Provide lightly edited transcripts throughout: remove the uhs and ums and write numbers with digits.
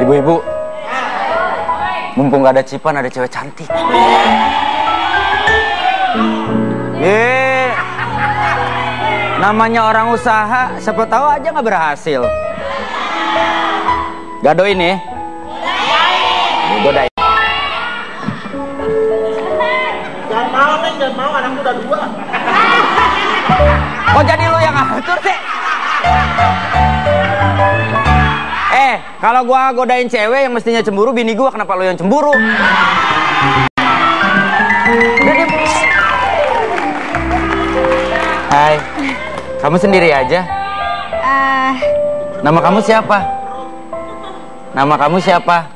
Ibu-ibu, mumpung gak ada Cipan, ada cewek cantik. Namanya orang usaha, siapa tahu aja nggak berhasil. Gadoin ya? Godain. Jangan mau, Neng, jangan mau, anakku udah 2. Oh, jadi lu yang ngatur sih? Kalau gua godain cewek yang mestinya cemburu, bini gua, kenapa lu yang cemburu? Udah deh. Hai, kamu sendiri aja? Nama kamu siapa? Nama kamu siapa?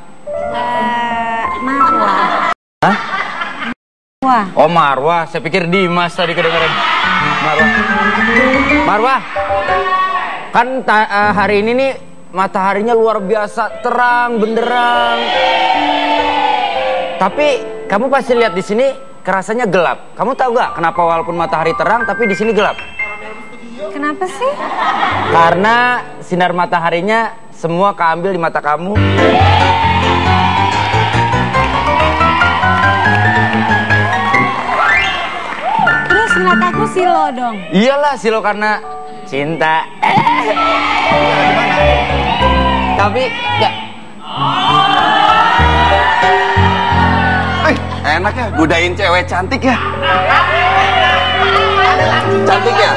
Marwa. Hah? Wah. Oh, Marwa. Saya pikir Dimas tadi kedengeran. Marwa. Marwa. Kan hari ini nih mataharinya luar biasa terang benderang. Tapi kamu pasti lihat di sini kerasanya gelap. Kamu tahu gak kenapa walaupun matahari terang tapi di sini gelap? Kenapa sih? Karena sinar mataharinya semua keambil di mata kamu. Terus mataku silo dong. Iyalah silo karena cinta. Tapi enggak. Enak ya, godain cewek cantik ya. Cantik ya?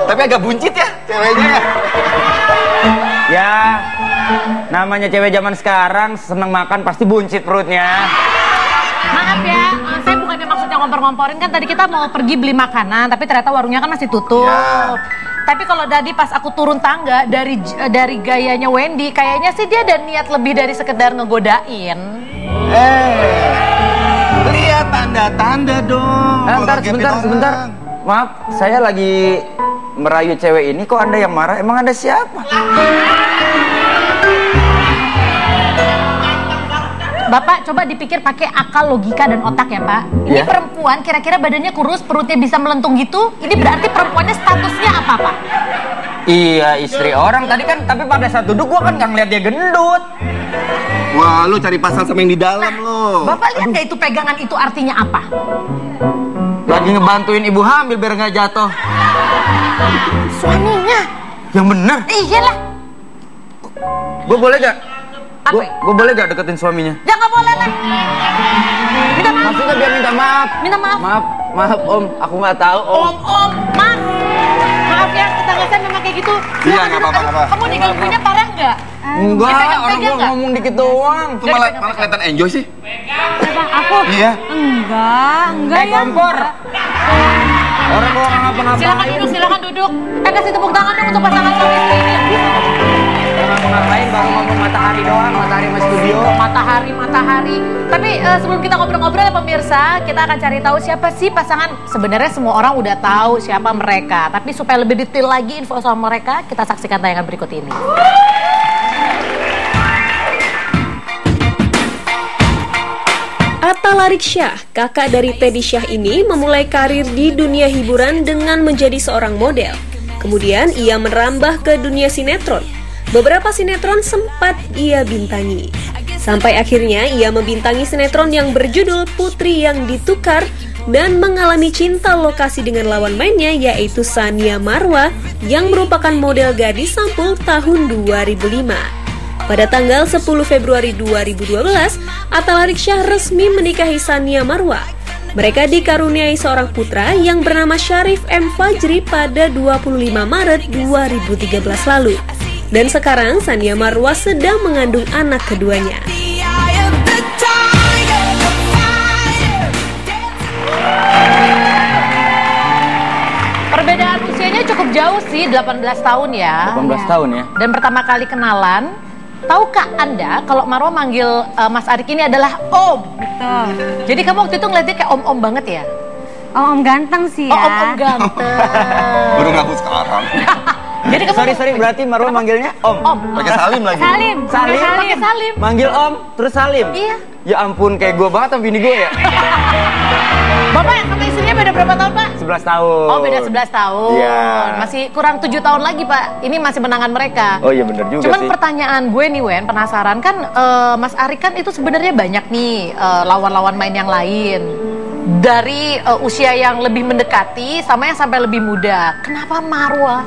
Tapi agak buncit ya ceweknya ya. Ya, namanya cewek zaman sekarang seneng makan pasti buncit perutnya. Maaf ya, saya bukannya maksudnya ngompor-ngomporin, kan tadi kita mau pergi beli makanan, tapi ternyata warungnya kan masih tutup. Ya. Tapi kalau tadi pas aku turun tangga dari gayanya Wendy, kayaknya sih dia ada niat lebih dari sekedar ngegodain. Lihat tanda-tanda dong. Sebentar. Maaf, saya lagi merayu cewek ini, kok Anda yang marah? Emang Anda siapa? Bapak coba dipikir pakai akal, logika, dan otak ya Pak. Ini perempuan kira-kira badannya kurus, perutnya bisa melentung gitu. Ini berarti perempuannya statusnya apa Pak? Iya, istri orang tadi kan, tapi pada saat duduk gua kan nggak ngeliat dia gendut. Wah, lu cari pasal sama yang di dalam lo. Bapak lihat nggak itu pegangan itu artinya apa? Lagi ngebantuin ibu hamil biar nggak jatuh. Suaminya. Yang bener. Iyalah. Gue boleh gak? Apa? Gue boleh gak deketin suaminya? Ya nggak boleh lah. Minta maaf. Maksudnya dia minta maaf. Minta maaf. Maaf Om, aku nggak tahu Om. Mas. Maaf ya, tetangga saya memang kayak gitu. Iya, nggak apa-apa. Kamu digangguinnya parah nggak? Enggak, orang gua ngomong dikit doang. Tuh malah kelihatan enjoy sih. Siapa? Aku? Iya. Enggak ya. Kompor. Orang gua nggak ngapa-ngapain. Silakan duduk. Kasih tepuk tangan dong untuk pasangan suami istri ini. Jangan ngapa-ngapain, baru ngomong matahari doang, matahari sama studio. Matahari. Tapi sebelum kita ngobrol-ngobrol ya pemirsa, kita akan cari tahu siapa sih pasangan. Sebenarnya semua orang udah tahu siapa mereka. Tapi supaya lebih detail lagi info soal mereka, kita saksikan tayangan berikut ini. Atta Larik Syah, kakak dari Teddy Syah ini memulai karir di dunia hiburan dengan menjadi seorang model. Kemudian ia merambah ke dunia sinetron. Beberapa sinetron sempat ia bintangi. Sampai akhirnya ia membintangi sinetron yang berjudul Putri yang Ditukar dan mengalami cinta lokasi dengan lawan mainnya yaitu Sania Marwa yang merupakan model gadis sampul tahun 2005. Pada tanggal 10 Februari 2012, Atta Larik Syah resmi menikahi Sania Marwa. Mereka dikaruniai seorang putra yang bernama Syarif M. Fajri pada 25 Maret 2013 lalu. Dan sekarang Sania Marwa sedang mengandung anak keduanya. Perbedaan usianya cukup jauh sih, 18 tahun ya. 18 tahun ya. Dan pertama kali kenalan, tahukah Anda kalau Marwa manggil Mas Arik ini adalah Om? Betul. Jadi kamu waktu itu ngeliatnya kayak om-om banget ya? Om ganteng sih ya. Oh, om-om ganteng. Baru ngaku sekarang. Jadi kamu Sorry, berarti Marwa manggilnya Om. Pakai Salim lagi. Salim. pakai Salim. Manggil Om, terus Salim? Iya. Ya ampun, kayak gue banget sama bini gue ya. Bapak sama istrinya beda berapa tahun, Pak? 11 tahun. Oh, beda 11 tahun. Iya. Masih kurang 7 tahun lagi, Pak. Ini masih menangan mereka. Oh iya bener juga Cuman sih. pertanyaan gue nih, Wen, penasaran kan Mas Arik kan itu sebenarnya banyak nih lawan-lawan main yang lain. Dari usia yang lebih mendekati sama yang sampai lebih muda. Kenapa Marwa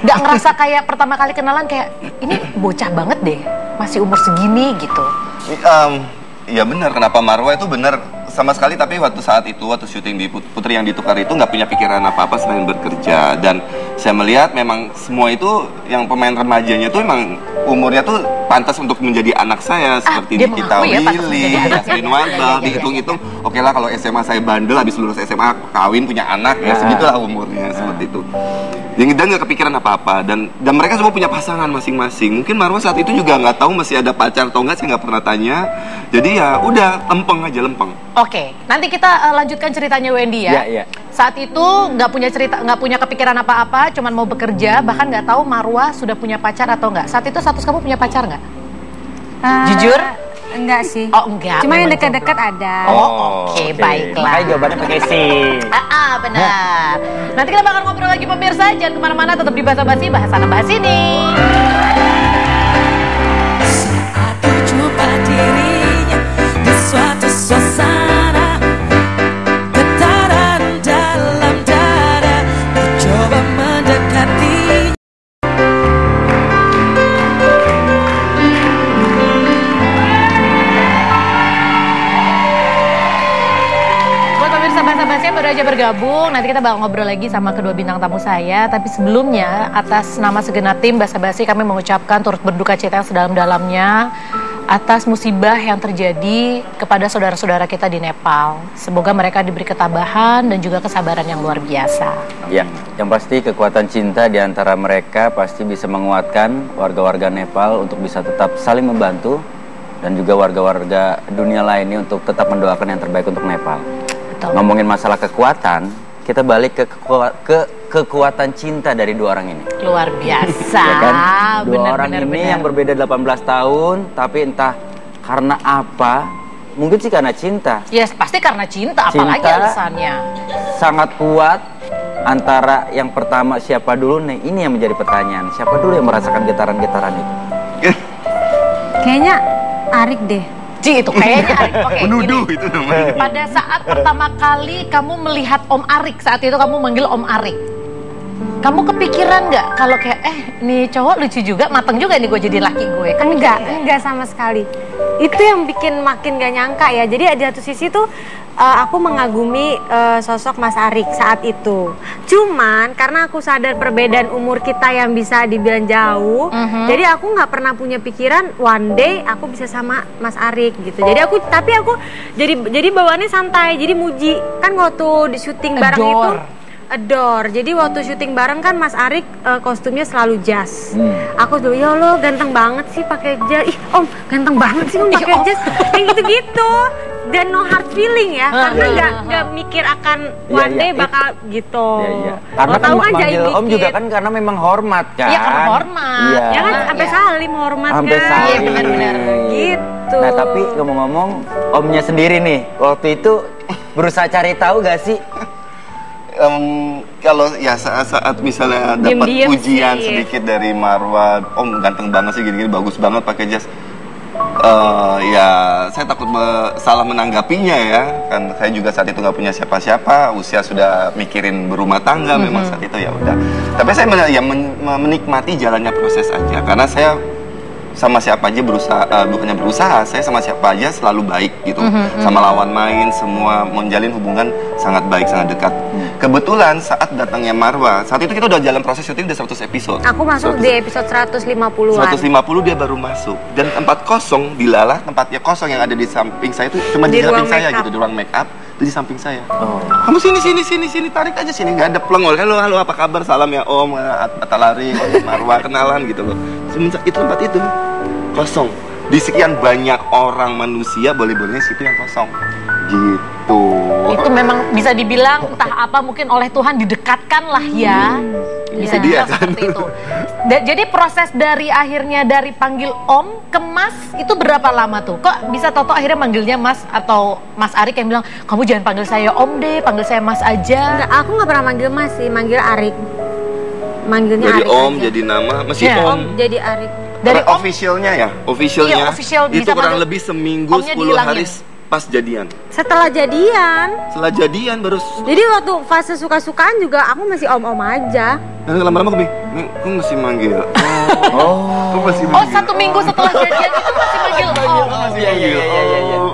nggak ngerasa kayak pertama kali kenalan kayak ini bocah banget deh, masih umur segini gitu? Ya benar, kenapa Marwa itu benar sama sekali, tapi waktu syuting di Putri yang Ditukar itu nggak punya pikiran apa-apa selain bekerja. Dan saya melihat memang semua itu yang pemain remajanya tuh memang umurnya tuh pantas untuk menjadi anak saya, seperti dia Nikita mengaku ya, pantas Willy, menjadi anak. Jasmine Wardell. Dihitung-hitung, oke lah kalau SMA saya bandel, habis lulus SMA kawin punya anak, ya segitulah umurnya, seperti itu. Dan nggak kepikiran apa-apa, dan mereka semua punya pasangan masing-masing. Mungkin Marwa saat itu juga nggak tahu masih ada pacar atau nggak, saya nggak pernah tanya. Jadi ya udah lempeng aja, lempeng. Oke, nanti kita lanjutkan ceritanya Wendy ya. Iya. Saat itu nggak punya kepikiran apa-apa, cuman mau bekerja, bahkan nggak tahu Marwa sudah punya pacar atau nggak. Saat itu status kamu punya pacar nggak? Jujur? Enggak sih. Oh enggak. Cuma yang memang dekat-dekat jomblo. ada. Oke, baiklah. Makanya jawabannya pakai sih. Benar. Nanti kita bakal ngobrol lagi pemirsa, jangan kemana-mana, tetap di Basa Basi, bahasan bahas ini. Aku jumpa dirinya di suatu suasana, getaran dalam dada, ku coba mendekati. Buat pemirsa Basa Basi yang baru aja bergabung, nanti kita bakal ngobrol lagi sama kedua bintang tamu saya. Tapi sebelumnya, atas nama segenap tim Basa Basi, kami mengucapkan turut berduka cita yang sedalam-dalamnya atas musibah yang terjadi kepada saudara-saudara kita di Nepal. Semoga mereka diberi ketabahan dan juga kesabaran yang luar biasa. Ya, yang pasti kekuatan cinta di antara mereka pasti bisa menguatkan warga-warga Nepal untuk bisa tetap saling membantu, dan juga warga-warga dunia lainnya untuk tetap mendoakan yang terbaik untuk Nepal. Betul. Ngomongin masalah kekuatan, kita balik ke kekuatan cinta dari dua orang ini. Luar biasa. Ya kan? Dua orang Benar-benar. ini yang berbeda 18 tahun, tapi entah karena apa, mungkin sih karena cinta. Ya pasti karena cinta, apalagi Cinta. alasannya. Sangat kuat antara yang pertama siapa dulu nih, ini yang menjadi pertanyaan. Siapa dulu yang merasakan getaran-getaran itu? Kayaknya Arik deh. Ci, itu kayaknya Arik. Oke, Menuduh gini. itu namanya. Pada saat pertama kali kamu melihat Om Arik, saat itu kamu manggil Om Arik, kamu kepikiran nggak kalau kayak nih cowok lucu juga, mateng juga nih gue jadi laki gue? Kan Enggak sama sekali. Itu yang bikin makin gak nyangka ya. Jadi di satu sisi tuh aku mengagumi sosok Mas Arik saat itu. Cuman karena aku sadar perbedaan umur kita yang bisa dibilang jauh, jadi aku nggak pernah punya pikiran one day aku bisa sama Mas Arik gitu. Jadi aku jadi bawaannya santai. Jadi muji kan waktu di syuting bareng itu. Adore. Jadi waktu syuting bareng kan Mas Arik kostumnya selalu jas. Aku dulu ya Allah ganteng banget sih pakai jas. Ih Om ganteng banget sih Om pakai jas. Yang gitu-gitu. Dan no hard feeling ya, karena nggak mikir akan one day bakal gitu. Iya. Karena kan manggil Om juga kan karena memang hormat kan. Iya, karena hormat. Iya. Ya kan sampai salim hormat Sampai kan. salim. Iya, benar-benar. Gitu. Nah tapi ngomong-ngomong, Omnya sendiri nih, waktu itu berusaha cari tahu gak sih? Kalau ya saat misalnya dapat Diem-diem pujian sih. sedikit dari Marwa, Om ganteng banget sih, gini-gini bagus banget pakai jas. Ya saya takut salah menanggapinya ya, kan saya juga saat itu nggak punya siapa-siapa, usia sudah mikirin berumah tangga memang saat itu ya udah. Tapi saya menikmati jalannya proses aja, karena saya sama siapa aja bukannya berusaha, saya sama siapa aja selalu baik gitu. Sama lawan main, semua menjalin hubungan sangat baik, sangat dekat. Kebetulan saat datangnya Marwa, saat itu kita udah jalan proses syuting udah 100 episode. Aku masuk di episode 150-an. 150 dia baru masuk. Dan tempat kosong, dilalah tempatnya kosong yang ada di samping saya itu cuma di samping ruang saya make up. gitu, di ruang make up. Itu di samping saya. Kamu sini, tarik aja sini, nggak ada pelengol. Halo, apa kabar? Salam ya Om, Atalari, Marwa, kenalan gitu loh. Semenjak itu tempat itu kosong. di sekian banyak orang manusia boleh-bolehnya situ yang kosong gitu. Itu memang bisa dibilang entah apa mungkin oleh Tuhan didekatkan lah ya. Bisa Itu dia, dibilang kan? seperti itu. Jadi proses dari akhirnya dari panggil Om ke Mas itu berapa lama tuh? Kok bisa Toto akhirnya manggilnya Mas atau Mas Arik yang bilang kamu jangan panggil saya Om deh, panggil saya Mas aja. Enggak, aku nggak pernah manggil Mas sih, manggil Arik. Manggilnya Jadi Arik Om aja. jadi nama masih Ya, Om. Jadi Arik. Dari Karena Om officialnya ya, officialnya Iya, official itu bisa kurang manggil- lebih seminggu Omnya 10 dihilangin. hari pas jadian. Setelah jadian. Setelah jadian baru Jadi waktu fase suka-sukaan juga aku masih om-om aja. dan lama-lama gue bingung, kok masih manggil? Kok masih Oh, manggil? 1 minggu setelah jadian itu masih manggil Om. Masih manggil.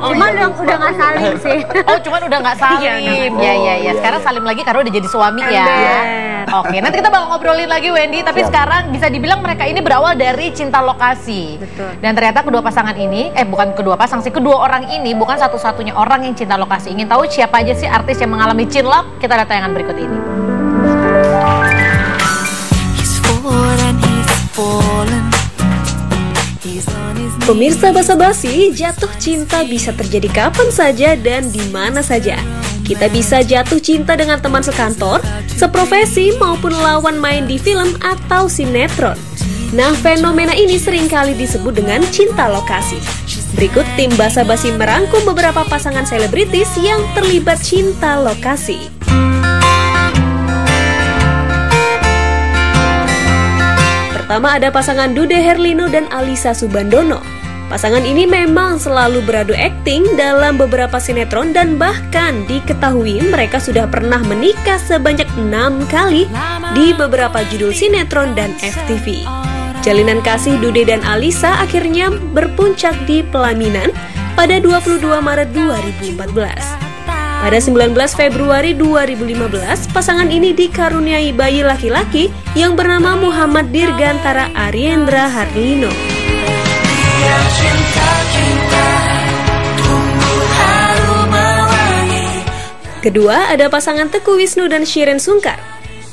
Cuman udah nggak saling sih. Oh, cuman udah nggak salim. Ya. Sekarang salim lagi karena udah jadi suami ya. Ember. Oke, nanti kita bakal ngobrolin lagi Wendy. Tapi sekarang bisa dibilang mereka ini berawal dari cinta lokasi. Betul. Dan ternyata kedua pasangan ini, bukan kedua pasang sih, kedua orang ini bukan satu-satunya orang yang cinta lokasi. Ingin tahu siapa aja sih artis yang mengalami cinlok? Kita lihat tayangan berikut ini. Pemirsa Basa-Basi, jatuh cinta bisa terjadi kapan saja dan di mana saja. Kita bisa jatuh cinta dengan teman sekantor, seprofesi maupun lawan main di film atau sinetron. Nah, fenomena ini seringkali disebut dengan cinta lokasi. Berikut tim Basa-Basi merangkum beberapa pasangan selebritis yang terlibat cinta lokasi. Pertama ada pasangan Dude Herlino dan Alisa Subandono. Pasangan ini memang selalu beradu akting dalam beberapa sinetron dan bahkan diketahui mereka sudah pernah menikah sebanyak 6 kali di beberapa judul sinetron dan FTV. Jalinan kasih Dude dan Alisa akhirnya berpuncak di pelaminan pada 22 Maret 2014. Pada 19 Februari 2015, pasangan ini dikaruniai bayi laki-laki yang bernama Muhammad Dirgantara Ariendra Harlino. Kedua, ada pasangan Teguh Wisnu dan Shireen Sungkar.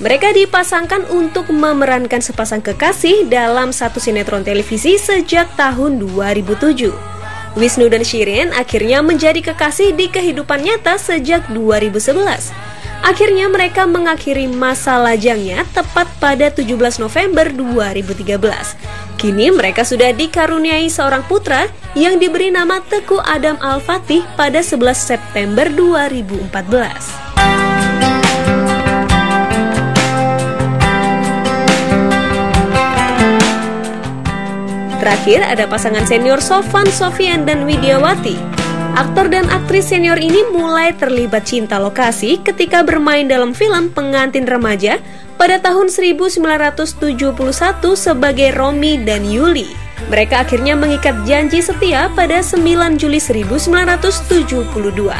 Mereka dipasangkan untuk memerankan sepasang kekasih dalam satu sinetron televisi sejak tahun 2007. Wisnu dan Shireen akhirnya menjadi kekasih di kehidupan nyata sejak 2011. Akhirnya mereka mengakhiri masa lajangnya tepat pada 17 November 2013. Kini mereka sudah dikaruniai seorang putra yang diberi nama Teguh Adam Al-Fatih pada 11 September 2014. Terakhir ada pasangan senior Sofan Sofian dan Widiawati. Aktor dan aktris senior ini mulai terlibat cinta lokasi ketika bermain dalam film Pengantin Remaja pada tahun 1971 sebagai Romi dan Yuli. Mereka akhirnya mengikat janji setia pada 9 Juli 1972.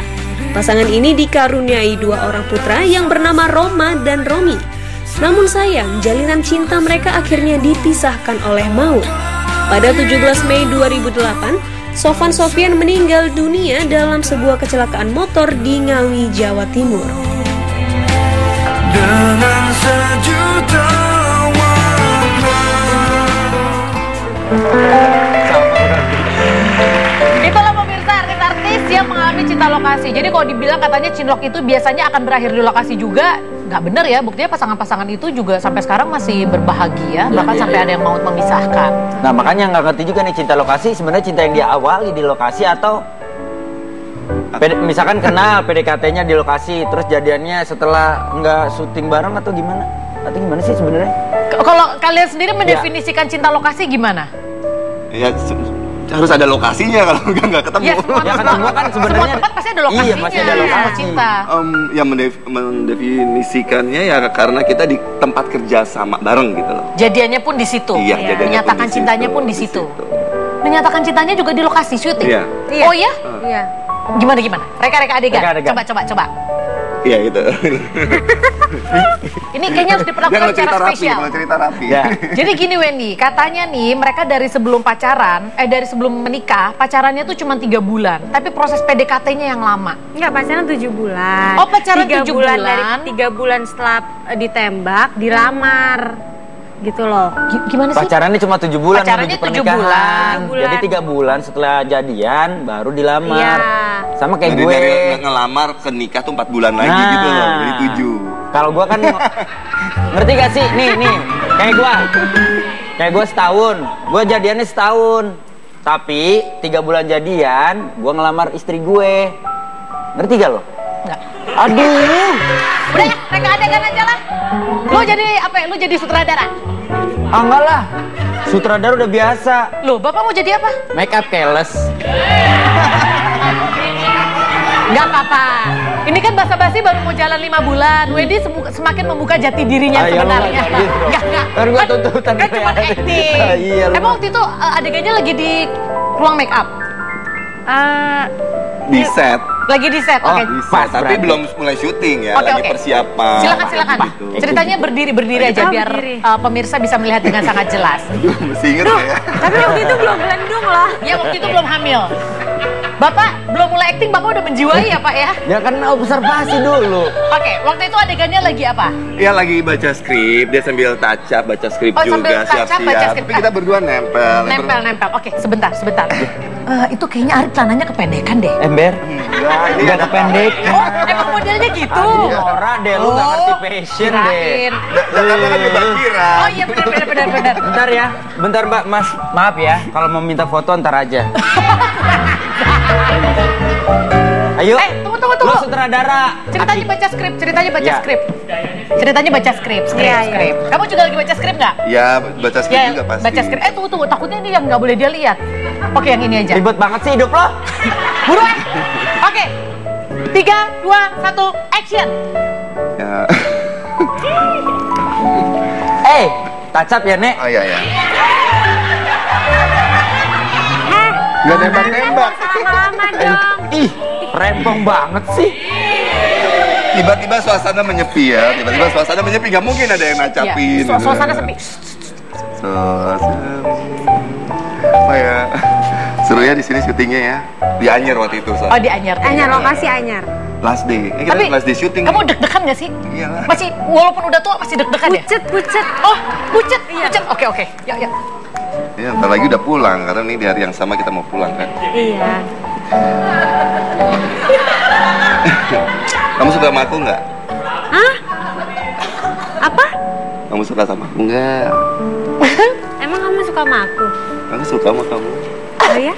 Pasangan ini dikaruniai 2 orang putra yang bernama Roma dan Romi. Namun sayang, jalinan cinta mereka akhirnya dipisahkan oleh maut. Pada 17 Mei 2008, Sofan Sofian meninggal dunia dalam sebuah kecelakaan motor di Ngawi, Jawa Timur. Dengan sejuta Itulah pemirsa artis-artis yang mengalami cinta lokasi. Jadi kalau dibilang katanya cinlok itu biasanya akan berakhir di lokasi juga, nggak bener ya. Buktinya pasangan-pasangan itu juga sampai sekarang masih berbahagia, bahkan sampai ada yang maut memisahkan. Nah makanya nggak ngerti juga nih cinta lokasi sebenarnya cinta yang diawali di lokasi atau misalkan kenal PDKT-nya di lokasi terus jadiannya setelah nggak syuting bareng atau gimana? Atau gimana sih sebenarnya? Kalau kalian sendiri mendefinisikan cinta lokasi gimana? Ya harus ada lokasinya kalau nggak ketemu. Ya, semua Ya kan tempat, semua kan sebenarnya semua tempat pasti ada lokasinya. Iya, pasti ada lokasi. Cinta. Ya mendefinisikannya ya karena kita di tempat kerja sama bareng gitu loh. Jadiannya pun di situ. Iya, jadiannya Menyatakan pun di cintanya situ, pun di di situ. situ. Menyatakan cintanya juga di lokasi syuting. Iya. Oh ya? Iya. Gimana? Reka adegan. Reka-adegan. Coba. Iya gitu. Ini kayaknya harus Dia diperlakukan kalau secara cerita rapi, spesial. kalau cerita rapi. Ya. Jadi gini Wendy, katanya nih mereka dari sebelum pacaran, dari sebelum menikah, pacarannya tuh cuma 3 bulan. Tapi proses PDKT-nya yang lama. Enggak, pacaran 7 bulan. Oh, pacaran 3 7 bulan. bulan. Dari 3 bulan setelah ditembak, dilamar. gitu loh. Gimana sih? Pacarannya cuma 7 bulan Pacarannya menuju 7 pernikahan. bulan. Jadi 3 bulan setelah jadian baru dilamar. Iya. Sama kayak Jadi gue. dari ngelamar ke nikah tuh 4 bulan lagi Nah. gitu loh, jadi 7. Kalau gua kan ngerti gak sih? Nih, kayak gua. Kayak gua setahun. Gua jadiannya setahun. Tapi 3 bulan jadian, gua ngelamar istri gue. Ngerti gak lo? Enggak. Aduh. Udah ya, mereka adegan aja lah. Lu jadi apa ya? Lu jadi sutradara? Ah, enggak lah. Sutradara udah biasa. Loh, Bapak mau jadi apa? Make up keles. Enggak apa-apa. Ini kan basa-basi baru mau jalan 5 bulan. Wendy semakin membuka jati dirinya Ayo, sebenarnya. lu gitu. Enggak. Kan gua tuntutan Kan cuma kayak- acting. Iya, lu Emang mah. waktu itu adegannya lagi di ruang make up? Di set. Lagi di set, Oh, oke. Di set, Pas, tapi berarti. belum mulai syuting ya, Oke, lagi oke. persiapan. Silakan. Gitu. Ceritanya berdiri aja Oh, biar berdiri. pemirsa bisa melihat dengan sangat jelas. Mesti inget ya. Tapi waktu itu belum gelendung loh. Ya waktu itu belum hamil. Bapak belum mulai acting, Bapak udah menjiwai ya Pak ya? Ya kan observasi dulu. Oke, waktu itu adegannya lagi apa? Iya lagi baca skrip, dia sambil touch up, baca skrip Oh, sambil juga, touch up, baca siap-siap. skrip. Tapi kita berdua nempel. Nempel. Oke, sebentar. Itu kayaknya Arif celananya kependekan deh. Ember. Enggak, ini Enggak ada kependek. Oh, emang modelnya gitu. Nora deh, lu gak ngerti fashion deh. Kirain. Jakarta kan di parkiran. Oh iya benar. Bentar ya, bentar Mbak, Mas. Maaf ya, kalau mau minta foto ntar aja. Ayo. Tunggu. Lu sutradara. Ceritanya baca skrip. Ya. Ceritanya baca skrip. Iya. Kamu juga lagi baca skrip nggak? Ya, baca skrip juga pasti. baca skrip. Tunggu. Takutnya ini yang nggak boleh dia lihat. Oke, yang ini aja. Ribet banget sih hidup lo. Buruan. Oke. 3, 2, 1, action. Ya. Tacap ya, Nek. Oh iya. Gak nembak-nembak. Lama-lama dong. Ih, rempong banget sih. Tiba-tiba suasana menyepi ya. Gak mungkin ada yang nacapin. Ya, suasana sepi. Oh ya. Seru ya di sini syutingnya ya. Di Anyer waktu itu. Oh, di Anyer. Anyar, lokasi Anyar. Last day. Kita Tapi last day syuting. kamu deg-degan gak sih? Iyalah. Masih, walaupun udah tua masih deg-degan ya? Pucet. Oh, pucet. Oke. Ya. Ya, ntar lagi udah pulang karena ini di hari yang sama kita mau pulang kan. Iya. Kamu suka sama aku nggak? Hah? Apa? Kamu suka sama aku nggak? Emang kamu suka sama aku? Aku suka sama kamu. Oh ya?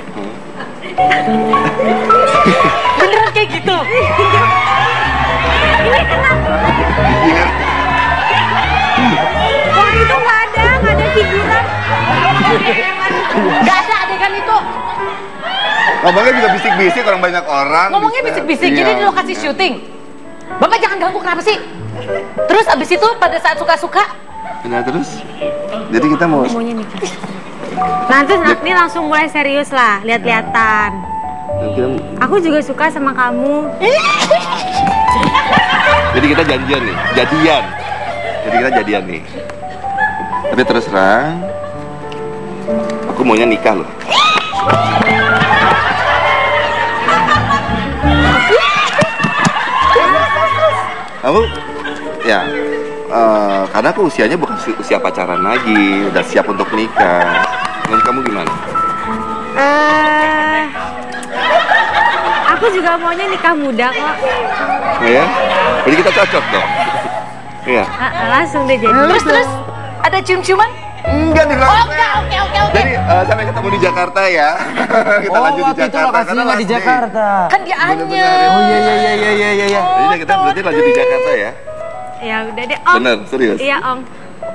Beneran kayak gitu? Iya. Waktu itu nggak ada figuran. Gak ada adegan itu. Ngomongnya juga bisik-bisik orang banyak orang. Ngomongnya bisa. bisik-bisik, Iya. jadi di lokasi syuting. Bapak jangan ganggu, kenapa sih? Terus abis itu pada saat suka-suka, Nah terus, jadi kita mau. Maunya nikah. Nanti ini langsung mulai serius lah, lihat-lihatan. Kita, Aku juga suka sama kamu. jadi kita janjian nih, jadian. Jadi kita jadian nih. Tapi terus terang, aku maunya nikah loh. Aku, ya, karena aku usianya bukan usia pacaran lagi, udah siap untuk nikah. Menurut kamu gimana? Aku juga maunya nikah muda kok. Ya, jadi kita cocok dong. Iya. Langsung deh jadi. terus ada cium-ciuman? Enggak di Oh, belakang. oke. Jadi sampai ketemu di Jakarta ya. Kita lanjut di waktu itu Jakarta. lokasinya nggak di last day. Jakarta. Kan di Anyer. Oh iya. Jadi kita berarti lanjut di Jakarta ya. Ya udah deh, Om. Bener, serius. Iya, Om.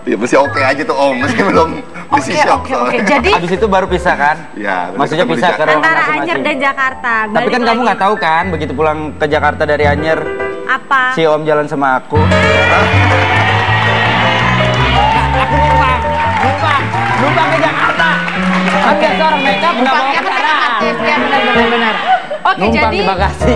Ya masih oke aja tuh Om, masih belum masih shock. Oke. Jadi Habis itu baru pisah kan? Ya, Maksudnya ketemu di pisah ke ruangan Antara masing-masing. Anyer dan Jakarta. Tapi Balik kan kamu lagi. nggak tahu kan, begitu pulang ke Jakarta dari Anyer, Apa? si Om jalan sama aku. Numpang ke Jakarta. Kan biasa orang makeup nggak bawa numpangnya kan kendaraan. artis ya, benar. Oke, Numpang jadi di bagasi.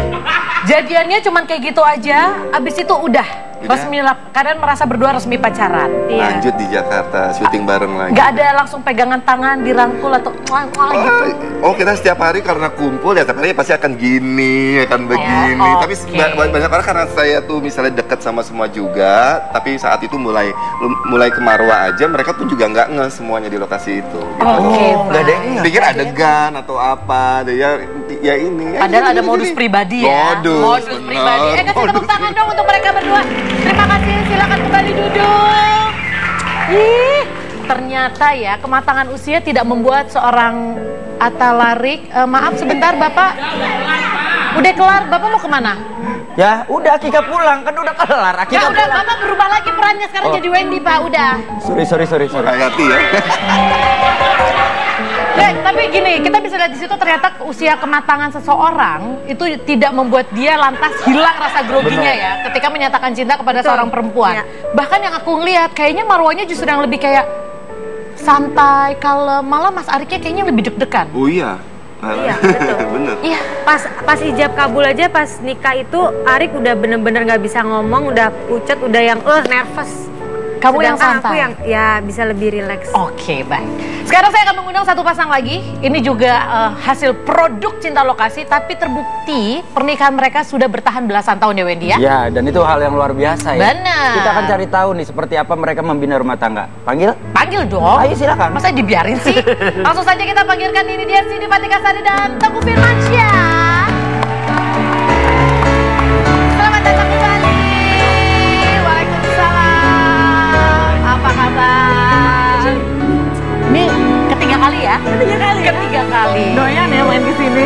jadiannya cuman kayak gitu aja, abis itu udah. Resmi kalian merasa berdua resmi pacaran. Lanjut di Jakarta, syuting bareng lagi. Gak ada langsung pegangan tangan, dirangkul atau gitu. Oh, kita setiap hari karena kumpul ya, setiap hari pasti akan gini, akan begini. Tapi banyak orang karena saya tuh misalnya dekat sama semua juga, tapi saat itu mulai ke Marwa aja, mereka pun juga nggak nge semuanya di lokasi itu. Gitu. Nggak ada yang Pikir adegan atau apa, ya ini. Padahal ada modus pribadi ya. Modus pribadi. Kasih tepuk tangan dong untuk mereka berdua. Terima kasih, silakan kembali duduk. Ih, ternyata ya kematangan usia tidak membuat seorang Atta Larik. Maaf sebentar Bapak. Udah kelar, Bapak mau kemana? Ya udah, Kika pulang, kan udah kelar. Ya udah, Bapak berubah lagi perannya sekarang jadi Wendy Pak, udah. Sorry. Hati ya. Tapi gini, kita bisa lihat di situ ternyata usia kematangan seseorang itu tidak membuat dia lantas hilang rasa groginya ya ketika menyatakan cinta kepada seorang perempuan. Ya. Bahkan yang aku ngeliat kayaknya Marwanya justru yang lebih kayak santai, kalem, malah Mas Ariknya kayaknya lebih deg-degan. Oh iya. Iya, betul. Bener. Iya, pas ijab kabul aja, pas nikah itu Arik udah bener-bener nggak bisa ngomong, udah pucet, udah yang nervous. Kamu yang Sedangkan santai? aku yang ya bisa lebih rileks. Oke, baik. Sekarang saya akan mengundang satu pasang lagi. Ini juga hasil produk Cinta Lokasi, tapi terbukti pernikahan mereka sudah bertahan belasan tahun ya Wendy ya? Ya, dan itu hal yang luar biasa ya. Benar. Kita akan cari tahu nih seperti apa mereka membina rumah tangga. Panggil? Panggil dong. Ayo silakan. Masa dibiarin sih? Langsung saja kita panggilkan, ini dia Siti Fatikasari dan Teguh Firmansyah. Selamat datang kembali. Waalaikumsalam. Apa kabar? Ini ketiga kali ya? Ketiga kali. Doyan ya main di sini.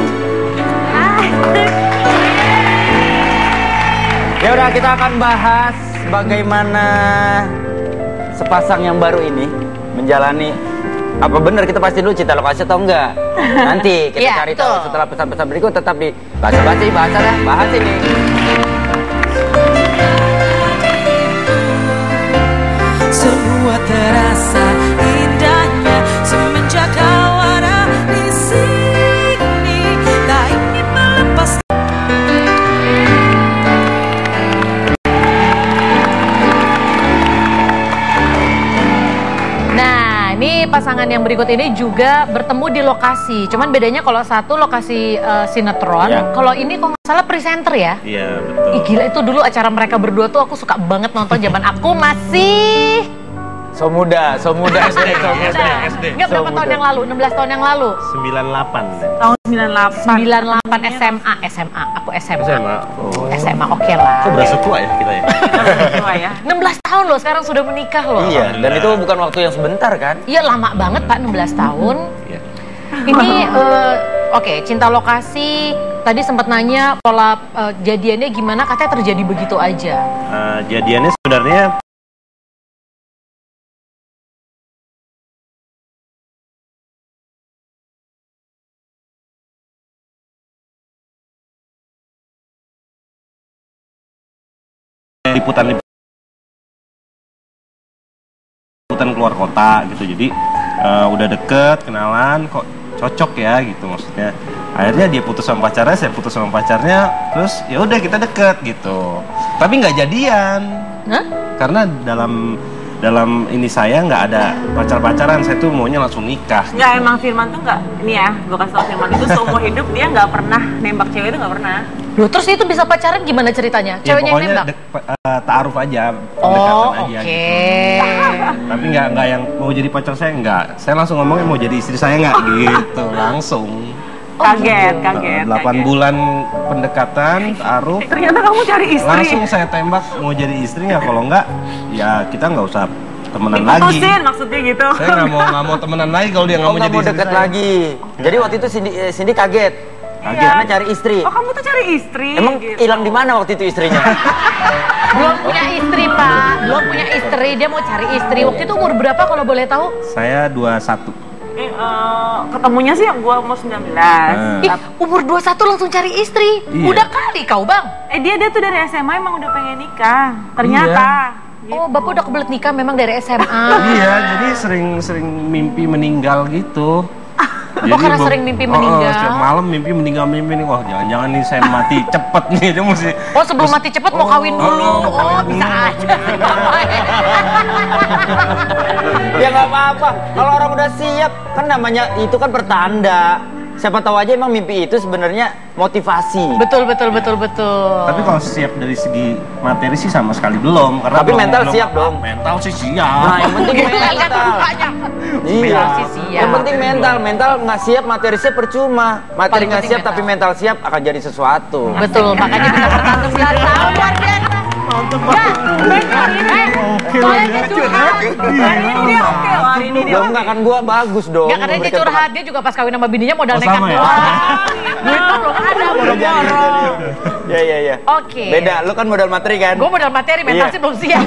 Ya udah, kita akan bahas bagaimana sepasang yang baru ini menjalani. Apa benar kita pasti dulu Cinta Lokasi atau enggak? Nanti kita Iya, cari betul. tahu setelah pesan-pesan berikut. Tetap di Basa-Basi, bahas ini. Semua terasa indahnya semenjak kau ada di sini. Tak ingin melepas. Nah, ini pasangan yang berikut ini juga bertemu di lokasi. Cuman bedanya kalau satu lokasi sinetron, Ya. kalau ini kok nggak salah presenter ya? Iya, betul. Ih, gila itu dulu acara mereka berdua tuh aku suka banget nonton zaman aku masih So muda. SD. Enggak, berapa tahun yang lalu? 16 tahun yang lalu. 98. Tahun 98. 98 SMA. Aku SMA. SMA. Oh. SMA oke lah. Kok berasa tua ya kita ya? Tua ya. 16 tahun loh sekarang sudah menikah loh. Iya, dan itu bukan waktu yang sebentar kan? Iya, lama banget Pak, 16 tahun. Iya. Ini oke, Cinta Lokasi tadi sempat nanya pola jadiannya gimana, katanya terjadi begitu aja. Jadiannya sebenarnya liputan keluar kota gitu, jadi udah deket, kenalan, kok cocok ya gitu maksudnya. Akhirnya dia putus sama pacarnya, saya putus sama pacarnya, terus ya udah kita deket gitu. Tapi nggak jadian, karena dalam ini saya nggak ada pacaran, saya tuh maunya langsung nikah. Nggak, emang Firman tuh nggak, ini ya, gue kasih tau Firman itu seumur hidup dia nggak pernah nembak cewek, itu nggak pernah. Loh, terus itu bisa pacaran gimana ceritanya? Ya, Ceweknya yang pokoknya nembak? ta'aruf aja, pendekatan aja oke. gitu. Tapi nggak yang mau jadi pacar saya, nggak. Saya langsung ngomongnya mau jadi istri saya nggak gitu, langsung. Kaget. 8 bulan pendekatan, ta'aruf. Ternyata kamu cari istri. Langsung saya tembak mau jadi istri nggak, kalau nggak ya kita nggak usah temenan lagi. Diputusin maksudnya gitu. Saya nggak mau temenan lagi kalau dia nggak mau nggak jadi mau istri deket saya. lagi. Jadi waktu itu Cindy kaget. Karena cari istri. Oh, kamu tuh cari istri. Emang gitu. hilang di mana waktu itu istrinya? Belum punya istri Pak, belum punya istri, dia mau cari istri. Waktu itu umur berapa kalau boleh tahu? Saya 21. Ketemunya sih gua umur 19. Ih, umur 21 langsung cari istri. Iya. Udah kali kau Bang. Dia tuh dari SMA emang udah pengen nikah. Ternyata. Oh, Bapak udah kebelet nikah memang dari SMA. Iya, jadi sering mimpi meninggal gitu. Oh, karena sering mimpi meninggal. Setiap malam mimpi meninggal. Wah, jangan-jangan nih saya mati cepet nih. Dia mesti. Oh, sebelum mati cepet mau kawin dulu. Oh, bisa aja. Ya nggak apa-apa. Kalau orang udah siap, kan namanya itu kan pertanda. Siapa tahu aja emang mimpi itu sebenarnya motivasi. Betul. Tapi kalau siap dari segi materi sih sama sekali belum. Karena Tapi mental siap dong. Mental sih siap. Nah, yang penting Lihat mental. mukanya. Iya. Mental sih siap. Yang penting mental nggak siap, materi siap percuma. Materi Paling nggak penting siap mental. tapi mental siap akan jadi sesuatu. Betul, makanya bisa bertahan 9 tahun luar biasa. Soalnya dia curhat. Hari ini dia Dong nggak kan gua bagus dong. Ya karena dia memberikan curhat, dia juga pas kawin sama bininya modal nekat sama ya? doang. Duitnya belum ada, boro-boro. Ya. Oke. Beda, lu kan modal materi kan? Gue modal materi, mental Iya. sih belum siap.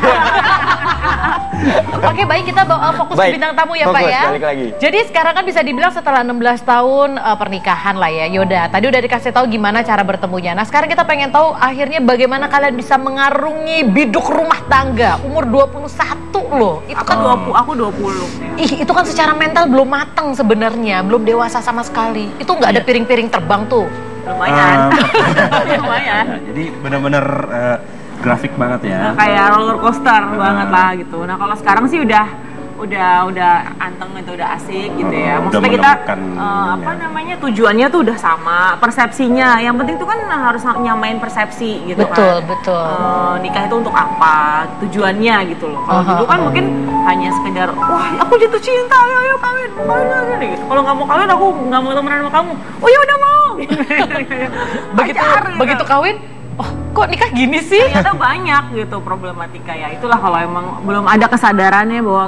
Oke, baik, kita fokus ke Baik, bintang tamu ya Pak fokus, ya. balik lagi. Jadi sekarang kan bisa dibilang setelah 16 tahun pernikahan lah ya. Yaudah, tadi udah dikasih tahu gimana cara bertemunya. Nah sekarang kita pengen tahu akhirnya bagaimana kalian bisa mengarungi biduk rumah tangga. Umur 21 loh. Itu kan aku 20. Ih, itu kan secara mental belum matang sebenarnya, belum dewasa sama sekali. Itu nggak ada piring-piring terbang tuh. Lumayan. Lumayan. Ya, jadi benar-benar grafik banget ya. Kayak roller coaster banget lah gitu. Nah kalau sekarang sih udah anteng itu udah asik gitu ya. Udah Maksudnya kita menemukan tujuannya tuh udah sama, persepsinya. Yang penting tuh kan harus nyamain persepsi gitu kan. Betul. Nikah itu untuk apa? Tujuannya gitu loh. Kalau dulu kan mungkin hanya sekedar wah aku jatuh cinta, ayo kawin gitu. Kalau nggak mau kawin aku nggak mau temenan sama kamu. Oh ya udah mau. Begitu kawin, oh kok nikah gini sih? Ternyata banyak gitu problematika ya. Itulah kalau emang belum ada kesadarannya bahwa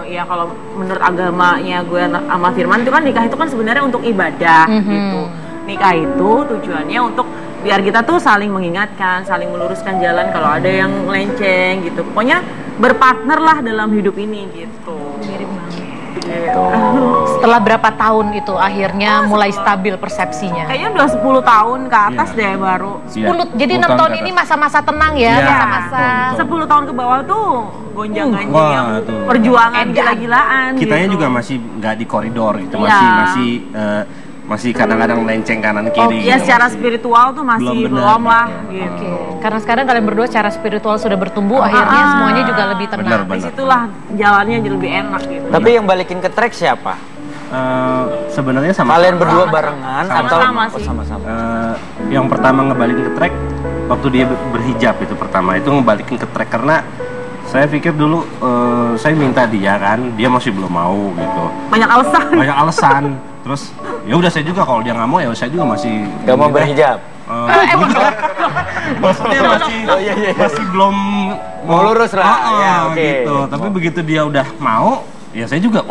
ya kalau menurut agamanya gue sama Firman itu kan nikah itu kan sebenarnya untuk ibadah gitu. Nikah itu tujuannya untuk biar kita tuh saling mengingatkan, saling meluruskan jalan kalau ada yang melenceng gitu. Pokoknya berpartner lah dalam hidup ini gitu. Mirip banget. Gitu. Setelah berapa tahun itu akhirnya mulai stabil persepsinya? Kayaknya udah 10 tahun ke atas deh baru. 10, jadi 6 tahun ini masa-masa tenang ya, Iya, masa-masa. 10 tahun ke bawah tuh gonjang-ganjing Wah, yang tuh. perjuangan gila-gilaan Kitanya gitu. juga masih nggak di koridor gitu, Iya. masih kadang-kadang lenceng kanan Oh kiri. iya, gitu, secara masih spiritual tuh masih belum belum benar, lah gitu. gitu. Oke, karena sekarang kalian berdua secara spiritual sudah bertumbuh, akhirnya semuanya juga lebih tenang. Benar. Disitulah jalannya jadi lebih enak gitu. Tapi yang balikin ke track siapa? Sebenarnya sama. Kalian berdua barengan atau Sama-sama sih. sama-sama? Yang pertama ngebalikin ke track waktu dia berhijab itu pertama itu ngebalikin ke track karena saya pikir dulu saya minta dia kan, dia masih belum mau gitu. Banyak alasan. Terus ya udah saya juga kalau dia nggak mau ya saya juga masih Gak mau berhijab? Maksudnya masih belum Mau lurus lah, ya, oke. gitu. Tapi begitu dia udah mau, ya saya juga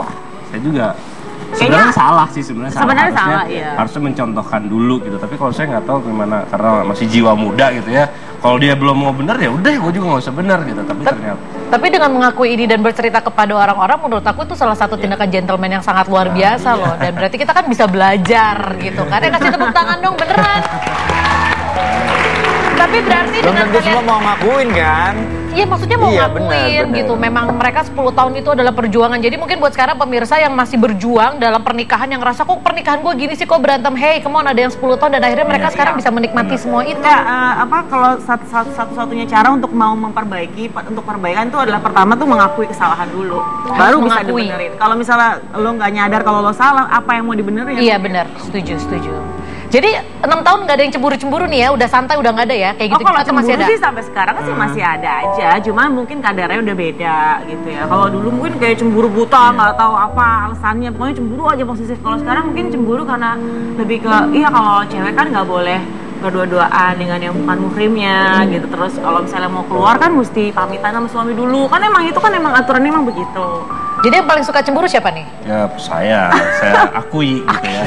sebenarnya salah sih sebenarnya Sebenarnya Harusnya- salah, iya. Harusnya mencontohkan dulu gitu. Tapi kalau saya nggak tahu gimana karena masih jiwa muda gitu ya. Kalau dia belum mau bener ya udah, gue juga nggak usah bener gitu. Tapi ternyata Tapi dengan mengakui ini dan bercerita kepada orang-orang, menurut aku itu salah satu tindakan gentleman yang sangat luar biasa loh. Dan berarti kita kan bisa belajar gitu kan. Kasih tepuk tangan dong, beneran. Tapi berarti Belum dengan tentu semua mau ngakuin kan? Iya, maksudnya mau Iya, ngakuin benar. gitu. Memang mereka 10 tahun itu adalah perjuangan. Jadi mungkin buat sekarang pemirsa yang masih berjuang dalam pernikahan yang ngerasa kok pernikahan gue gini sih, kok berantem. Hey, come on, ada yang 10 tahun dan akhirnya mereka sekarang bisa menikmati semua itu. Enggak, kalau satu-satunya cara untuk mau memperbaiki, untuk perbaikan itu adalah pertama tuh mengakui kesalahan dulu. Baru bisa mengakui. dibenerin. Kalau misalnya lo nggak nyadar kalau lo salah, apa yang mau dibenerin? Iya benar, setuju. Jadi 6 tahun nggak ada yang cemburu-cemburu nih ya, udah santai, udah nggak ada ya, kayak gitu. Kalau Atau masih cemburu ada? sih sampai sekarang sih masih ada aja, cuma mungkin kadarnya udah beda gitu ya. Kalau dulu mungkin kayak cemburu buta, nggak tahu apa alasannya, pokoknya cemburu aja posesif. Kalau sekarang mungkin cemburu karena lebih ke, iya kalau cewek kan nggak boleh berdua-duaan dengan yang bukan muhrimnya gitu. Terus kalau misalnya mau keluar kan mesti pamitan sama suami dulu, kan emang itu kan emang aturannya emang begitu. Jadi yang paling suka cemburu siapa nih? ya saya akui gitu ya.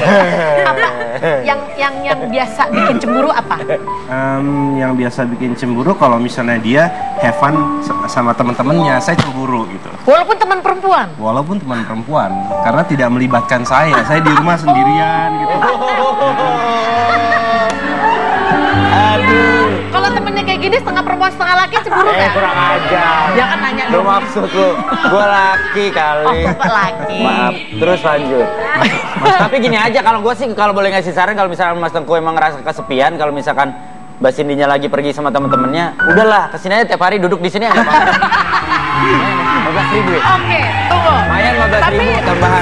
Apa? Yang biasa bikin cemburu apa? Yang biasa bikin cemburu kalau misalnya dia have fun sama teman-temannya, saya cemburu gitu. Walaupun teman perempuan. Walaupun teman perempuan, karena tidak melibatkan saya di rumah sendirian gitu. Kalau temennya kayak gini setengah perempuan setengah laki cemburu nggak? Kurang ajar. Ya kan nanya Lu dong. maksud lu, gua laki kali. Oh, Bapak laki. Maaf, terus lanjut. Tapi gini aja, kalau gue sih kalau boleh ngasih saran, kalau misalkan Mas Tengku emang ngerasa kesepian, kalau misalkan Mbak Cindy-nya lagi pergi sama temen-temennya, udahlah kesini aja tiap hari duduk di sini aja apa-apa. 15.000 ya? Oke, tunggu. Lumayan 15.000 Tapi tambahan.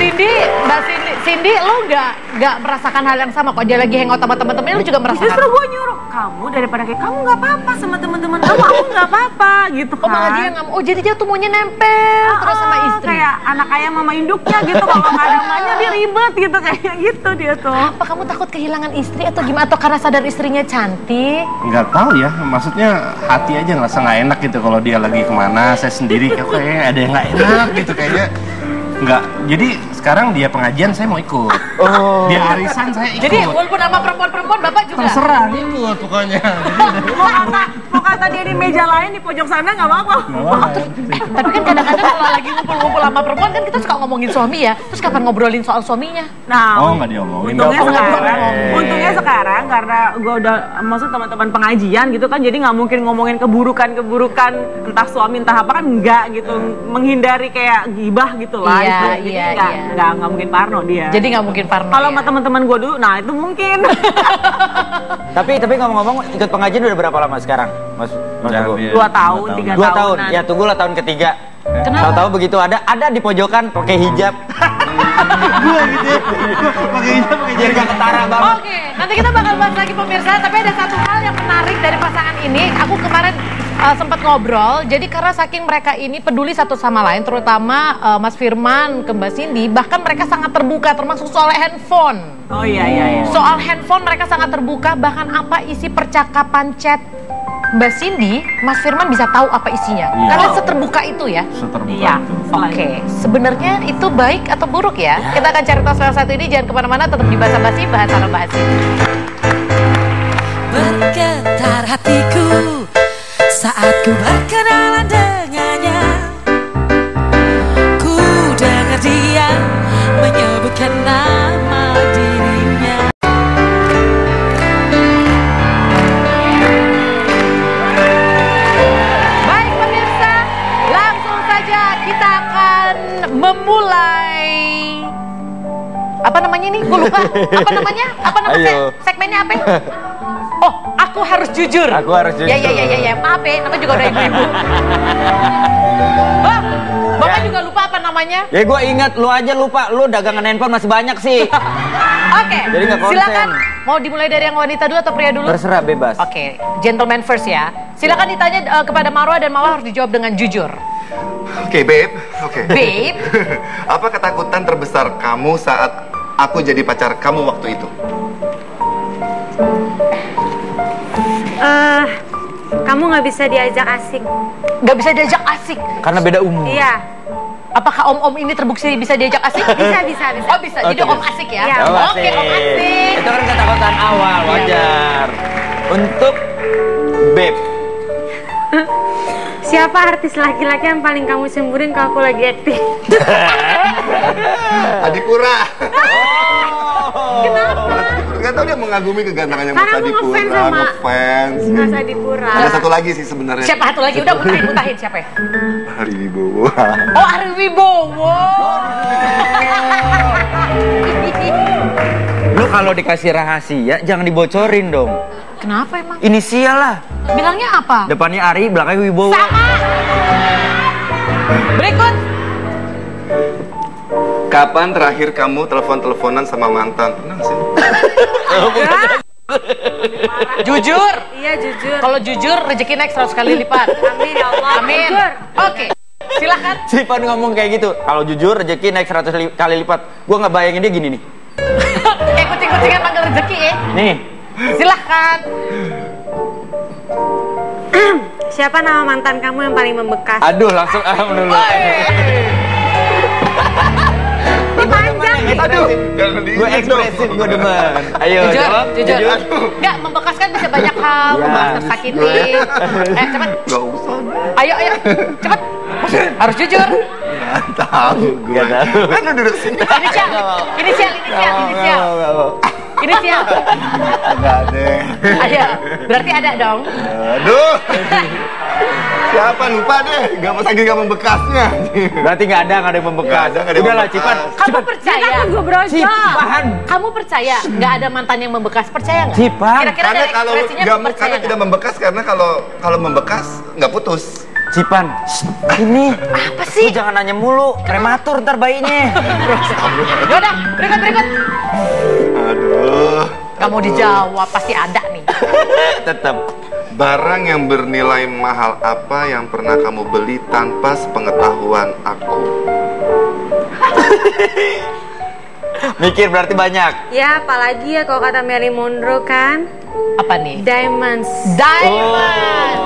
Mbak Cindy, lo nggak merasakan hal yang sama kok. Dia lagi hangout sama teman-temannya, lo juga merasakan. Justru gue nyuruh kamu daripada kayak kamu nggak apa-apa sama teman-teman kamu, aku nggak apa-apa gitu kan. Oh malah dia nggak mau. Oh jadi dia tuh maunya nempel terus sama istri. Kayak anak ayam sama induknya gitu, kalau nggak ada emaknya dia ribet gitu, kayak gitu dia tuh. Apa kamu takut kehilangan istri atau gimana? Atau karena sadar istrinya cantik? Nggak tahu ya, maksudnya hati aja ngerasa nggak enak gitu kalau dia lagi kemana, saya sendiri kayaknya ada yang nggak enak gitu kayaknya. Nggak, jadi sekarang dia pengajian saya mau ikut. Oh. Dia arisan saya ikut. Jadi walaupun sama perempuan-perempuan bapak juga? Terserah ikut pokoknya. Mau kata dia di meja lain di pojok sana nggak apa-apa. Tapi kan kadang-kadang kalau lagi ngumpul-ngumpul sama perempuan kan kita suka ngomongin suami ya. Terus kapan ngobrolin soal suaminya? Nah, Oh nggak diomongin. untungnya sekarang karena gue udah maksud teman-teman pengajian gitu kan, jadi nggak mungkin ngomongin keburukan entah suami entah apa kan, enggak gitu, menghindari kayak gibah gitu lah. Iya, Jadi iya, nggak mungkin parno dia. Jadi nggak mungkin parno. Kalau ya? sama teman-teman gue dulu, nah itu mungkin. Tapi ngomong-ngomong, ikut pengajian udah berapa lama sekarang, Mas Teguh? 2 tahun, 3 2 tahun. tahunan. Ya tunggu lah tahun ketiga. Kenapa? Tahu-tahu begitu ada di pojokan pakai hijab. Pakai hijab biar gak ketara banget. Oke, nanti kita bakal bahas lagi pemirsa. Tapi ada satu hal yang menarik dari pasangan ini. Aku kemarin sempat ngobrol. Jadi karena saking mereka ini peduli satu sama lain, terutama Mas Firman ke Mbak Cindy, bahkan mereka sangat terbuka, termasuk soal handphone. Oh iya. Soal handphone mereka sangat terbuka. Bahkan apa isi percakapan chat Mbak Cindy, Mas Firman bisa tahu apa isinya. Iya. Karena seterbuka itu ya. Seterbuka Iya. itu. Oke, sebenarnya itu baik atau buruk ya? Kita akan cari tahu salah satu ini. Jangan kemana-mana, tetap di Bahasa Basi, Bahasa Basi. Bergetar hatiku saat ku berkenalan dengannya. Ku dengar dia menyebutkan nama dirinya. Baik pemirsa, langsung saja kita akan memulai. Apa namanya nih? Gue lupa. Apa namanya? Apa nama Ayo. segmennya apa? Oh, aku harus jujur. Aku harus jujur. Ya. Maaf ya, namanya juga udah ibu-ibu. Bang, Bapak juga lupa apa namanya? Ya gue ingat, lu aja lupa. Lu dagangan handphone masih banyak sih. Oke, Jadi nggak konsen. silakan. Mau dimulai dari yang wanita dulu atau pria dulu? Terserah, bebas. Oke, gentleman first ya. Silakan ditanya kepada Marwa dan Marwa harus dijawab dengan jujur. Oke, babe. Oke. Babe? Apa ketakutan terbesar kamu saat aku jadi pacar kamu waktu itu? Kamu nggak bisa diajak asik. Gak bisa diajak asik. Karena beda umur. Iya, Apakah om-om ini terbukti bisa diajak asik? bisa. Oh bisa, jadi om asik ya? Iya. Oke, om asik. Itu kan ketakutan awal, wajar. Untuk babe. Siapa artis laki-laki yang paling kamu cemburin kalau aku lagi acting? Adipura. Kenapa? Gak tau dia mengagumi kegantengannya Mas Karena aku Adipura, ngefans sama ngefans. Mas Adipura. Ada satu lagi sih sebenarnya. Siapa satu lagi? Udah mutahin siapa ya? Hari Wibowo. Oh, Ari Wibowo. Lu kalau dikasih rahasia jangan dibocorin dong. Kenapa emang? Inisial lah. Bilangnya apa? Depannya Ari, belakangnya Wibowo. Sama. Berikut. Kapan terakhir kamu telepon-teleponan sama mantan? Tenang sih. Jujur. Iya jujur. Kalau jujur, rezeki naik 100 kali lipat. Amin ya Allah. Amin. Jujur. Oke. Silakan. Si Pan ngomong kayak gitu. Kalau jujur rezeki naik 100 kali lipat. Gua nggak bayangin dia gini nih. Kayak kucing-kucingan panggil rezeki ya. Nih. Silahkan. Siapa nama mantan kamu yang paling membekas? Aduh, langsung alhamdulillah. Ini panjang nih. Aduh, gue ekspresif, gue demen. Ayo, Jujur, jawab. jujur. Enggak, membekaskan kan bisa banyak hal, Ya, membahas tersakiti. Cepet. Gak usah. Ayo, cepet. Harus jujur. Gak tahu gue. Gak tahu. Kan lu duduk sini. Inisial. Ini siapa? Enggak deh. Ayo, berarti ada dong. Aduh. Siapa lupa deh, saking gak membekasnya. Berarti nggak ada yang membekas. Nggak ada yang Udahlah, membekas. Cipan. Kamu percaya? Gue brojol. Cipan. Kamu percaya nggak ada mantan yang membekas? Percaya nggak? Cipan. Kira-kira Karena dari kalau ekspresinya nggak percaya karena nggak? tidak membekas karena kalau membekas nggak putus. Cipan. Ini. Apa sih? Lu jangan nanya mulu. Prematur ntar bayinya. Yaudah, berikut. Aduh. Kamu dijawab pasti ada nih. Tetap. Barang yang bernilai mahal apa yang pernah kamu beli tanpa sepengetahuan aku? Mikir berarti banyak. Ya, apalagi ya kalau kata Mary Monroe kan, Apa nih? diamonds. Diamond.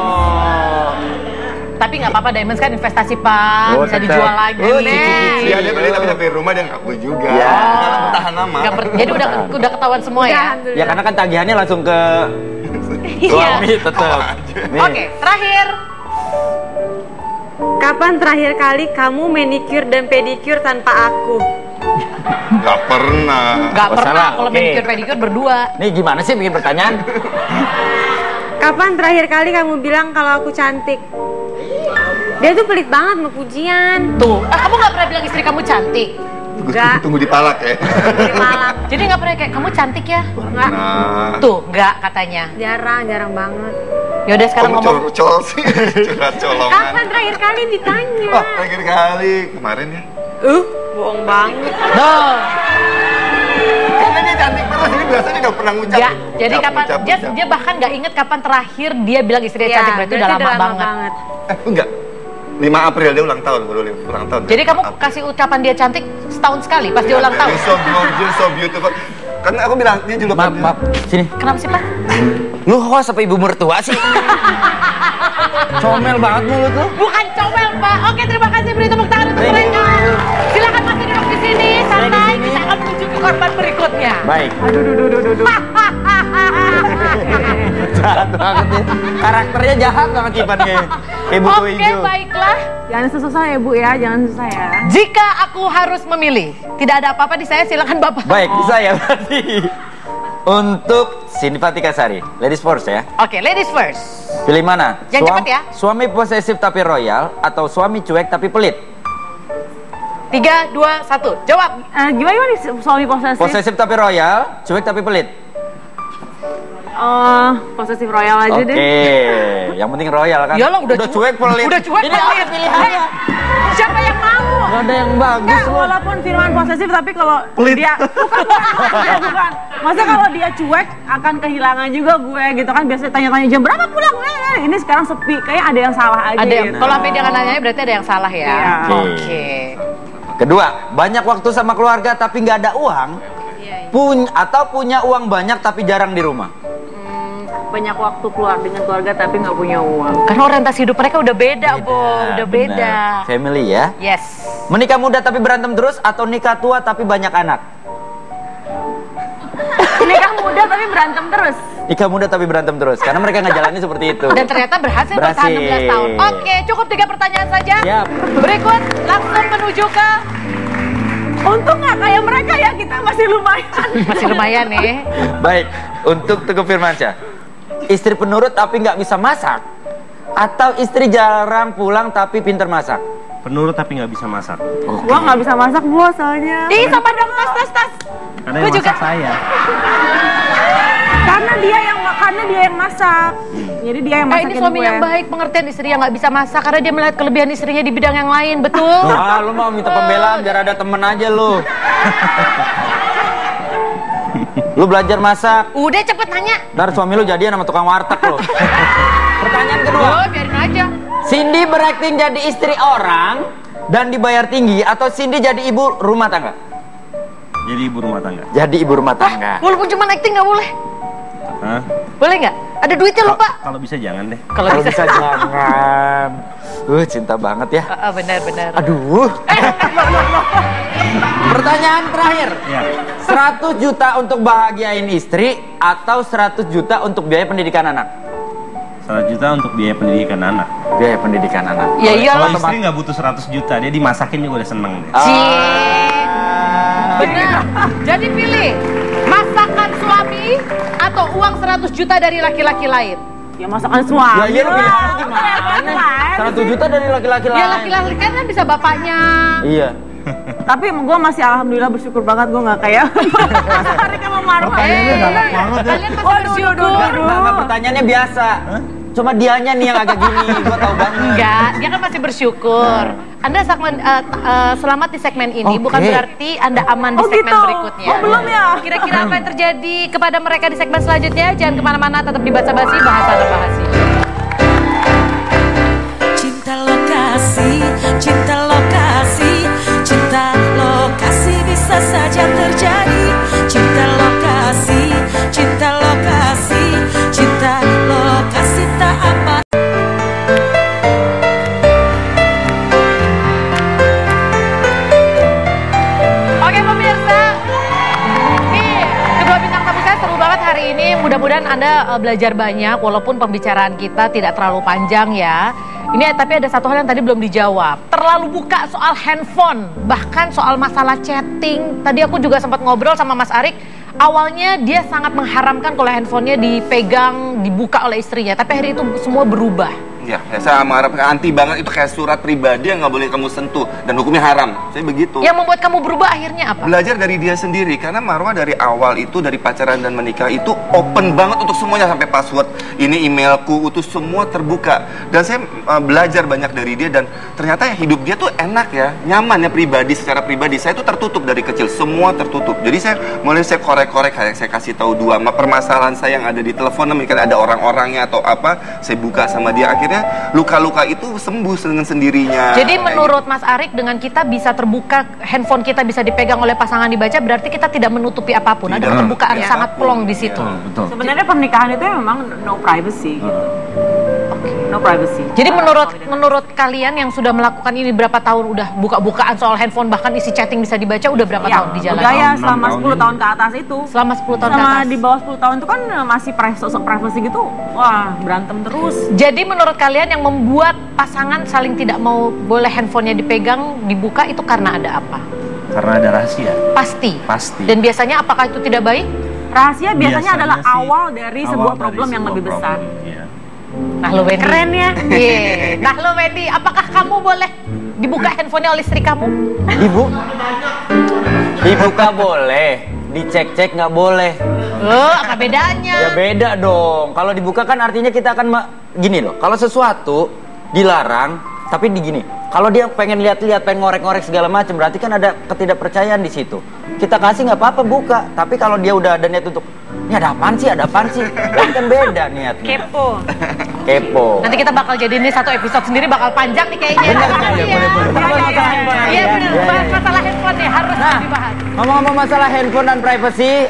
Tapi nggak apa-apa, diamonds kan investasi Pak, Oh, bisa tetap. dijual lagi. Oh, Nih. cici-cici. Iya dia beli tapi sampai rumah dia nggak beli juga. Ya. Karena bertahan lama. Jadi udah ketahuan semua ya. Alhamdulillah. Ya karena kan tagihannya langsung ke Iya. suami tetap. Nih. Oke, terakhir. Kapan terakhir kali kamu manicure dan pedicure tanpa aku? Nggak pernah. Nggak Oh, pernah salah, kalau oke. manicure pedicure berdua. Nih gimana sih bikin pertanyaan? Kapan terakhir kali kamu bilang kalau aku cantik? Dia tuh pelit banget sama pujian. Tuh, kamu nggak pernah bilang istri kamu cantik. Enggak. Tunggu dipalak ya. Di malam. Jadi nggak pernah kayak kamu cantik ya? Enggak. Nah. Tuh, nggak katanya. Jarang banget. Yaudah sekarang Kamu ngomong. col sih. Colongan. Kapan terakhir kali ditanya? Oh, terakhir kali kemarin ya. Bohong banget. Tuh, Karena dia cantik terus, ini biasanya udah pernah ngucap. nggak. Jadi Ucap, kapan? ucap, Dia, ucap. dia bahkan nggak inget kapan terakhir dia bilang istrinya Ya, cantik. Berarti udah lama banget. Enggak. 5 April dia ulang tahun, baru ulang tahun. Jadi kamu April. kasih ucapan dia cantik setahun sekali pas dia ulang tahun. You're so gorgeous, so beautiful. Karena aku bilang dia juga Maaf, sini. Kenapa sih Pak? Lu host apa ibu mertua sih? Comel banget mulut lu. Bukan comel Pak. Oke, terima kasih, beri tepuk tangan untuk mereka. Silakan masih duduk di sini, santai. Kita akan menuju ke korban berikutnya. Baik. Jahat banget ya. Karakternya jahat banget Cipan kayak. Kayak buku Oke, hijau. baiklah. Jangan susah ya Bu ya, jangan susah ya. Jika aku harus memilih, tidak ada apa-apa di saya, silakan Bapak. Baik, di saya berarti. Untuk Cindy Fatika Sari, ladies first ya. Oke, ladies first. Pilih mana? Yang cepat ya. Suami posesif tapi royal atau suami cuek tapi pelit? 3, 2, 1. Jawab. Gimana nih suami posesif? Posesif tapi royal, cuek tapi pelit. Posesif royal aja Oke, deh. yang penting royal kan. Ya lo udah cuek pelit. Udah cuek Ini apa pilihannya? Siapa yang mau? Gak ada yang bagus Enggak, loh. walaupun Firman posesif tapi kalau dia bukan. Masa kalau dia cuek akan kehilangan juga gue gitu kan, biasanya tanya-tanya jam berapa pulang. Ini sekarang sepi, kayak ada yang salah aja. Ada yang, gitu. kalau sampai dia nggak nanya berarti ada yang salah ya. Iya. Oke. Kedua, banyak waktu sama keluarga tapi nggak ada uang. Atau punya uang banyak tapi jarang di rumah. Banyak waktu keluar dengan keluarga tapi nggak punya uang. Karena orientasi hidup mereka udah beda, Bo. Udah beda. benar. Family ya. Yes. Menikah muda tapi berantem terus atau nikah tua tapi banyak anak? Nikah muda tapi berantem terus. Nikah muda tapi berantem terus karena mereka ngejalanin seperti itu. Dan ternyata berhasil bertahan 16 tahun. Oke, cukup 3 pertanyaan saja. Siap. Berikut langsung menuju ke Untung nggak kayak mereka ya, kita masih lumayan. masih lumayan nih. Baik, untuk Teguh Firmansyah. Istri penurut tapi nggak bisa masak atau istri jarang pulang tapi pinter masak? Penurut tapi nggak bisa masak. Gua nggak bisa masak gua soalnya. Ih, sama dong, tas. Karena Gua yang juga. masak saya. Karena dia yang masak. Jadi dia yang masakin Ini suami gue. yang baik, pengertian istri yang nggak bisa masak karena dia melihat kelebihan istrinya di bidang yang lain, betul? Wah, lu mau minta pembelaan biar ada temen aja lu. Lu belajar masak, Udah cepet nanya. ntar suami lu jadian sama tukang warteg lu. Pertanyaan kedua. Oh, biarin aja. Cindy berakting jadi istri orang dan dibayar tinggi atau Cindy jadi ibu rumah tangga? Jadi ibu rumah tangga. Jadi ibu rumah tangga. Walaupun cuma acting nggak boleh. Hah? Boleh nggak? Ada duitnya loh, Pak. Kalau bisa jangan deh. Kalau Kalau bisa. bisa jangan. Cinta banget ya. Benar-benar. Aduh. Pertanyaan terakhir. Ya. 100 juta untuk bahagiain istri atau 100 juta untuk biaya pendidikan anak? 100 juta untuk biaya pendidikan anak. Biaya pendidikan anak. Ya iyalah. Kalau istri nggak butuh 100 juta, dia dimasakin juga udah seneng deh. Benar. Jadi pilih masakan suami atau uang 100 juta dari laki-laki lain? Ya masakan suami. Ya iya, gimana? 100 juta dari laki-laki lain. Ya laki-laki kan bisa bapaknya. Iya. Tapi gue masih alhamdulillah bersyukur banget gue nggak kayak Mas Arik sama Marwa. Kalian masih bersyukur. Enggak, pertanyaannya biasa. Cuma dianya nih yang agak gini, gue tahu banget. Enggak, dia kan masih bersyukur. Anda selamat di segmen ini, bukan berarti Anda aman di segmen berikutnya. Oh belum ya? Kira-kira apa yang terjadi kepada mereka di segmen selanjutnya? Jangan kemana-mana, tetap di Basa Basi, bahasa Bahasi. Cinta lokasi, cinta lokasi, cinta lokasi bisa saja terjadi. Cinta lokasi, cinta lokasi, cinta lokasi tak aman. Oke pemirsa, nih kedua bintang tamu saya seru banget hari ini. Mudah-mudahan Anda belajar banyak, walaupun pembicaraan kita tidak terlalu panjang ya. Ini tapi ada satu hal yang tadi belum dijawab. Terlalu buka soal handphone, bahkan soal masalah chatting. Tadi aku juga sempat ngobrol sama Mas Arik. Awalnya dia sangat mengharamkan kalau handphonenya dipegang, dibuka oleh istrinya. Tapi hari itu semua berubah. Ya, saya mengharapkan anti banget, itu kayak surat pribadi yang nggak boleh kamu sentuh dan hukumnya haram. Saya begitu. Yang membuat kamu berubah akhirnya apa? Belajar dari dia sendiri, karena Marwa dari awal itu, dari pacaran dan menikah itu open banget untuk semuanya, sampai password ini emailku itu semua terbuka. Dan saya belajar banyak dari dia, dan ternyata hidup dia tuh enak ya, nyaman ya, pribadi, secara pribadi. Saya tuh tertutup dari kecil, semua tertutup. Jadi saya mulai korek-korek, kayak saya kasih tahu dua permasalahan saya yang ada di telepon, mungkin ada orang-orangnya atau apa, saya buka sama dia. Akhirnya luka-luka itu sembuh dengan sendirinya. Jadi menurut Mas Arik, dengan kita bisa terbuka, handphone kita bisa dipegang oleh pasangan dibaca, berarti kita tidak menutupi apapun. Ada keterbukaan sangat plong di situ. Betul. Sebenarnya pernikahan itu memang no privacy gitu. No privacy. Jadi menurut kalian yang sudah melakukan ini berapa tahun, udah buka-bukaan soal handphone, bahkan isi chatting bisa dibaca, udah berapa tahun di jalan? Udah ya, selama 10 tahun ke atas itu. Selama 10 tahun ke Sama atas. di bawah 10 tahun itu kan masih sosok privacy gitu. Wah, berantem terus. Jadi menurut kalian yang membuat pasangan saling tidak mau boleh handphonenya dipegang, dibuka, itu karena ada apa? Karena ada rahasia. Pasti. Pasti. Dan biasanya apakah itu tidak baik? Rahasia biasanya adalah sih awal dari sebuah awal problem dari yang sebuah lebih besar. problem, iya. Nah lo Wendy. Keren ya. Iya. Nah lo Wendy, apakah kamu boleh dibuka handphonenya oleh istri kamu? Dibuka boleh, dicek-cek nggak boleh. Oh, apa bedanya? Ya beda dong. Kalau dibuka kan artinya kita akan gini loh. Kalau sesuatu dilarang, tapi digini. Kalau dia pengen lihat-lihat, pengen ngorek-ngorek segala macam, berarti kan ada ketidakpercayaan di situ. Kita kasih nggak apa-apa buka. Tapi kalau dia udah ada niat untuk, ini ada apaan sih, ada apaan sih, kan beda niatnya. Kepo. Nanti kita bakal jadi ini satu episode sendiri, bakal panjang nih kayaknya. Iya benar. Bahas masalah handphone nih harus dibahas. Ngomong-ngomong masalah handphone dan privacy,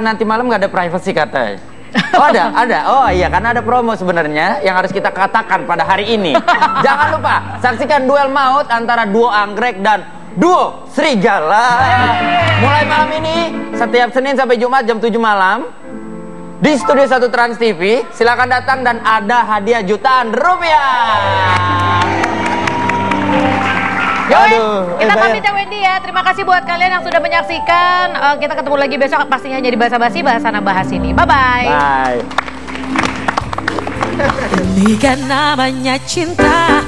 nanti malam nggak ada privacy katanya. Oh ada. Oh iya, karena ada promo sebenarnya yang harus kita katakan pada hari ini. Jangan lupa saksikan duel maut antara duo anggrek dan duo serigala. Mulai malam ini, setiap Senin sampai Jumat jam 7 malam di Studio 1 Trans TV. Silakan datang dan ada hadiah jutaan rupiah. Kita pamit ya Wendy ya. Terima kasih buat kalian yang sudah menyaksikan. Kita ketemu lagi besok pastinya hanya di Basa Basi, Bahasana Bahas ini. Bye-bye. Bye. Ini kan namanya cinta.